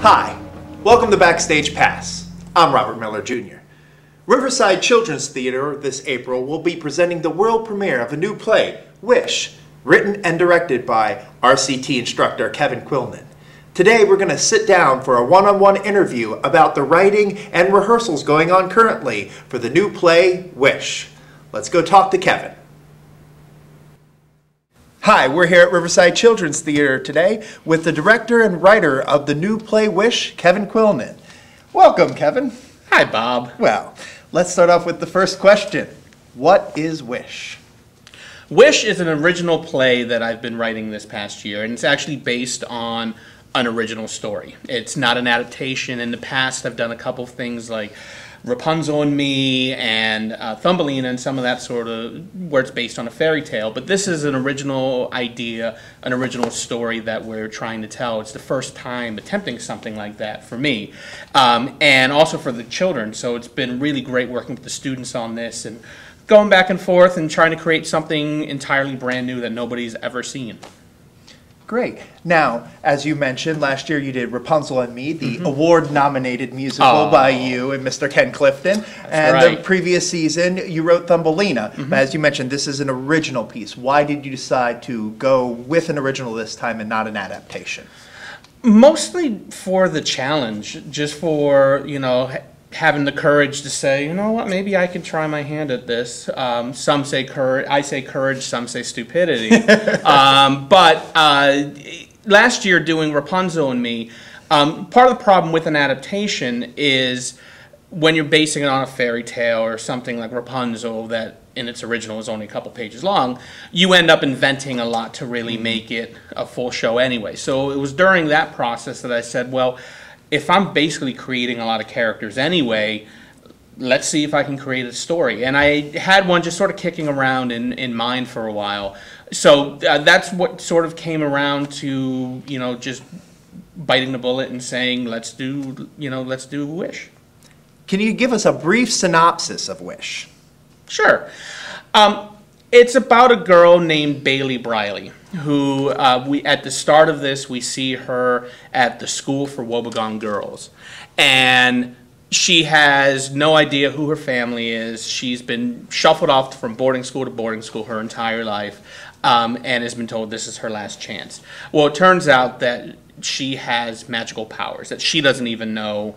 Hi, welcome to Backstage Pass. I'm Robert Miller Jr. Riverside Children's Theater this April will be presenting the world premiere of a new play, Wish, written and directed by RCT instructor Kevin Quillen. Today we're going to sit down for a one-on-one interview about the writing and rehearsals going on currently for the new play, Wish. Let's go talk to Kevin. Hi, we're here at Riverside Children's Theater today with the director and writer of the new play Wish, Kevin Quillen. Welcome, Kevin. Hi, Bob. Well, let's start off with the first question. What is Wish? Wish is an original play that I've been writing this past year, and it's actually based on an original story. It's not an adaptation. In the past, I've done a couple of things like Rapunzel and Me and Thumbelina and some of that sort of, where it's based on a fairy tale. But this is an original idea, an original story that we're trying to tell. It's the first time attempting something like that for me, and also for the children. So it's been really great working with the students on this and going back and forth and trying to create something entirely brand new that nobody's ever seen. Great. Now, as you mentioned, last year you did Rapunzel and Me, the award-nominated musical by you and Mr. Ken Clifton. And the previous season you wrote Thumbelina. But as you mentioned, this is an original piece. Why did you decide to go with an original this time and not an adaptation? Mostly for the challenge, just for, you know, having the courage to say, you know what, maybe I can try my hand at this. Some say courage, I say courage, some say stupidity. But last year doing Rapunzel and Me, part of the problem with an adaptation is when you're basing it on a fairy tale or something like Rapunzel that in its original is only a couple pages long, you end up inventing a lot to really make it a full show anyway. So it was during that process that I said, well, if I'm basically creating a lot of characters anyway, let's see if I can create a story. And I had one just sort of kicking around in mind for a while. So that's what sort of came around to, you know, just biting the bullet and saying, let's do Wish. Can you give us a brief synopsis of Wish? Sure. It's about a girl named Bailey Briley, who at the start of this, we see her at the school for woebegone girls. And she has no idea who her family is. She's been shuffled off from boarding school to boarding school her entire life, and has been told this is her last chance. Well, it turns out that she has magical powers, that she doesn't even know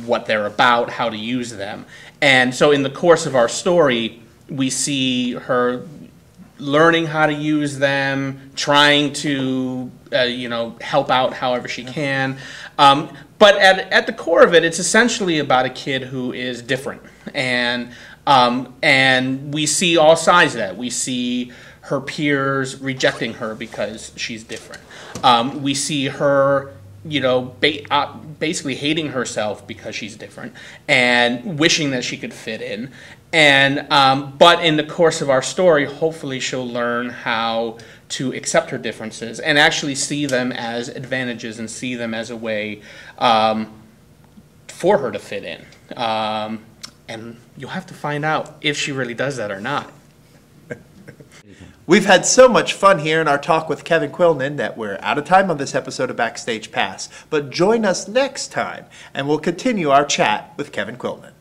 what they're about, how to use them. And so in the course of our story, we see her learning how to use them, trying to, help out however she can. But at the core of it, it's essentially about a kid who is different. And we see all sides of that. We see her peers rejecting her because she's different. We see her, basically hating herself because she's different and wishing that she could fit in. And but in the course of our story, hopefully she'll learn how to accept her differences and actually see them as advantages and see them as a way for her to fit in. And you'll have to find out if she really does that or not. We've had so much fun here in our talk with Kevin Quillen that we're out of time on this episode of Backstage Pass. But join us next time, and we'll continue our chat with Kevin Quillen.